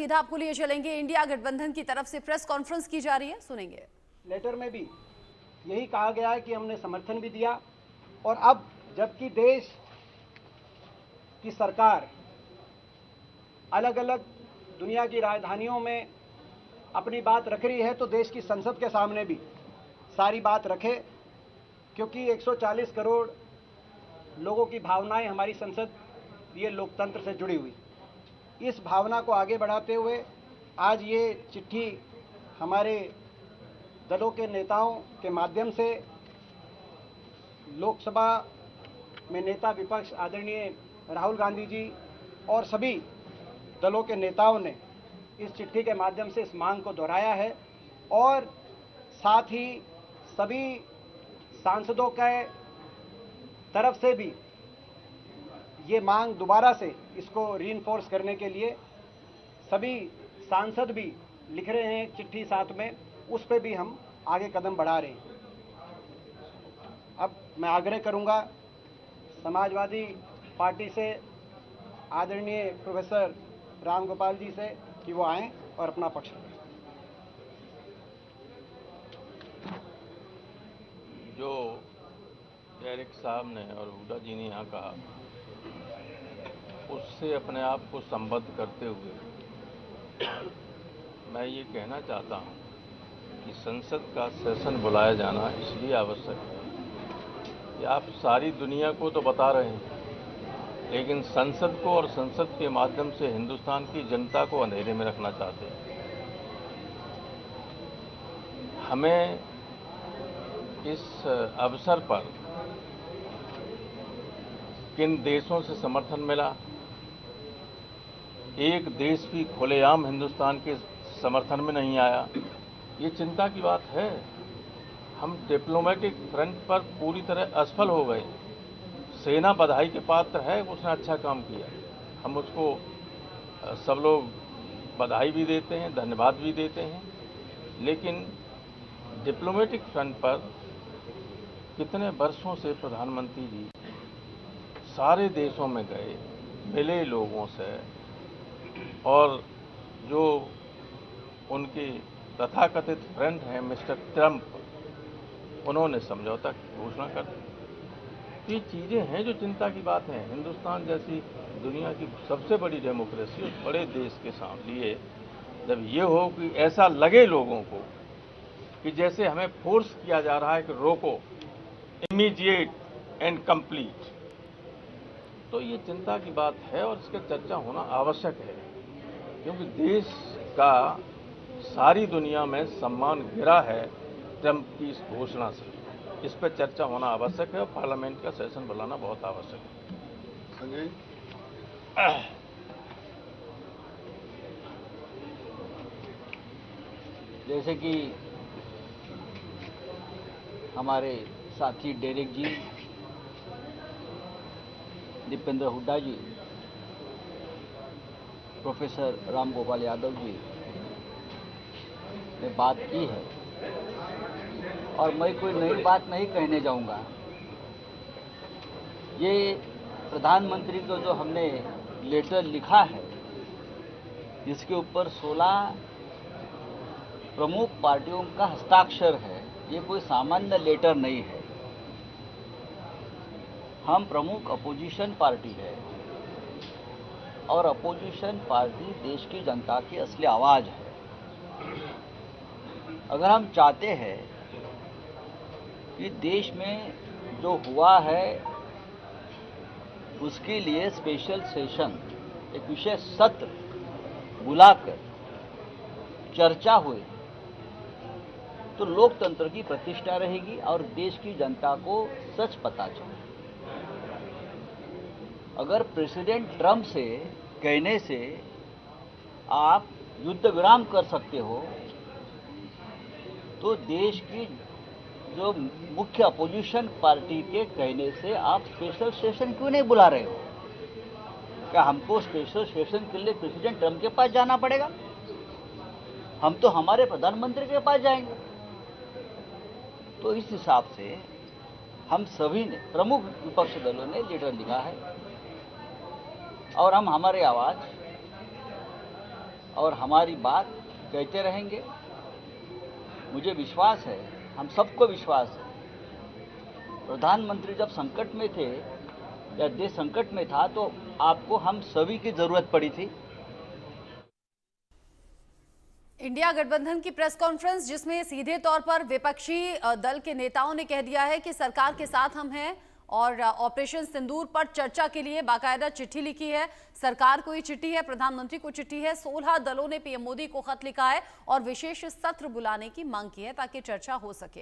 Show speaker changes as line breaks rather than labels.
सीधा आपको लिए चलेंगे, इंडिया गठबंधन की तरफ से प्रेस कॉन्फ्रेंस की जा रही है, सुनेंगे।
लेटर में भी यही कहा गया है कि हमने समर्थन भी दिया और अब जबकि देश की सरकार अलग अलग दुनिया की राजधानियों में अपनी बात रख रही है तो देश की संसद के सामने भी सारी बात रखे, क्योंकि 140 करोड़ लोगों की भावनाएं हमारी संसद ये लोकतंत्र से जुड़ी हुई, इस भावना को आगे बढ़ाते हुए आज ये चिट्ठी हमारे दलों के नेताओं के माध्यम से लोकसभा में नेता विपक्ष आदरणीय राहुल गांधी जी और सभी दलों के नेताओं ने इस चिट्ठी के माध्यम से इस मांग को दोहराया है और साथ ही सभी सांसदों के तरफ से भी ये मांग दोबारा से इसको रीइंफोर्स करने के लिए सभी सांसद भी लिख रहे हैं चिट्ठी साथ में, उस पर भी हम आगे कदम बढ़ा रहे हैं। अब मैं आग्रह करूंगा समाजवादी पार्टी से आदरणीय प्रोफेसर राम गोपाल जी से कि वो आएं और अपना पक्ष रखें।
जो डेरेक साहब ने और हुड्डा जी ने यहाँ कहा उससे अपने आप को संबद्ध करते हुए मैं ये कहना चाहता हूँ कि संसद का सेशन बुलाया जाना इसलिए आवश्यक है कि आप सारी दुनिया को तो बता रहे हैं लेकिन संसद को और संसद के माध्यम से हिंदुस्तान की जनता को अंधेरे में रखना चाहते हैं। हमें इस अवसर पर किन देशों से समर्थन मिला, एक देश भी खुलेआम हिंदुस्तान के समर्थन में नहीं आया, ये चिंता की बात है। हम डिप्लोमेटिक फ्रंट पर पूरी तरह असफल हो गए। सेना बधाई के पात्र है, उसने अच्छा काम किया, हम उसको सब लोग बधाई भी देते हैं, धन्यवाद भी देते हैं, लेकिन डिप्लोमेटिक फ्रंट पर कितने वर्षों से प्रधानमंत्री जी सारे देशों में गए, मिले लोगों से और जो उनके तथाकथित फ्रेंड हैं मिस्टर ट्रंप, उन्होंने समझौता की घोषणा कर दी। ये चीज़ें हैं जो चिंता की बात है। हिंदुस्तान जैसी दुनिया की सबसे बड़ी डेमोक्रेसी उस बड़े देश के लिए जब ये हो कि ऐसा लगे लोगों को कि जैसे हमें फोर्स किया जा रहा है कि रोको, इमीडिएट एंड कंप्लीट, तो ये चिंता की बात है और इसका चर्चा होना आवश्यक है, क्योंकि देश का सारी दुनिया में सम्मान गिरा है ट्रंप की इस घोषणा से। इस पर चर्चा होना आवश्यक है और पार्लियामेंट का सेशन बुलाना बहुत आवश्यक है।
संजय,
जैसे कि हमारे साथी डेरेक जी, दीपेंद्र हुड्डा जी, प्रोफेसर राम गोपाल यादव जी ने बात की है और मैं कोई नई बात नहीं कहने जाऊंगा। ये प्रधानमंत्री को जो हमने लेटर लिखा है, जिसके ऊपर 16 प्रमुख पार्टियों का हस्ताक्षर है, ये कोई सामान्य लेटर नहीं है। हम प्रमुख अपोजिशन पार्टी है और अपोजिशन पार्टी देश की जनता की असली आवाज़ है। अगर हम चाहते हैं कि देश में जो हुआ है उसके लिए स्पेशल सेशन, एक विशेष सत्र बुलाकर चर्चा हुई तो लोकतंत्र की प्रतिष्ठा रहेगी और देश की जनता को सच पता चले। अगर प्रेसिडेंट ट्रंप से कहने से आप युद्ध विराम कर सकते हो तो देश की जो मुख्य अपोजिशन पार्टी के कहने से आप स्पेशल सेशन क्यों नहीं बुला रहे हो? क्या हमको स्पेशल सेशन के लिए प्रेसिडेंट ट्रंप के पास जाना पड़ेगा? हम तो हमारे प्रधानमंत्री के पास जाएंगे। तो इस हिसाब से हम सभी ने, प्रमुख विपक्ष दलों ने लेटर लिखा है और हम हमारी आवाज़ और हमारी बात कहते रहेंगे। मुझे विश्वास है, हम सबको विश्वास है, प्रधानमंत्री जब संकट में थे या देश संकट में था तो आपको हम सभी की जरूरत पड़ी थी।
इंडिया गठबंधन की प्रेस कॉन्फ्रेंस जिसमें सीधे तौर पर विपक्षी दल के नेताओं ने कह दिया है कि सरकार के साथ हम हैं और ऑपरेशन सिंदूर पर चर्चा के लिए बाकायदा चिट्ठी लिखी है। सरकार को ही चिट्ठी है, प्रधानमंत्री को चिट्ठी है। 16 दलों ने पीएम मोदी को खत लिखा है और विशेष सत्र बुलाने की मांग की है ताकि चर्चा हो सके।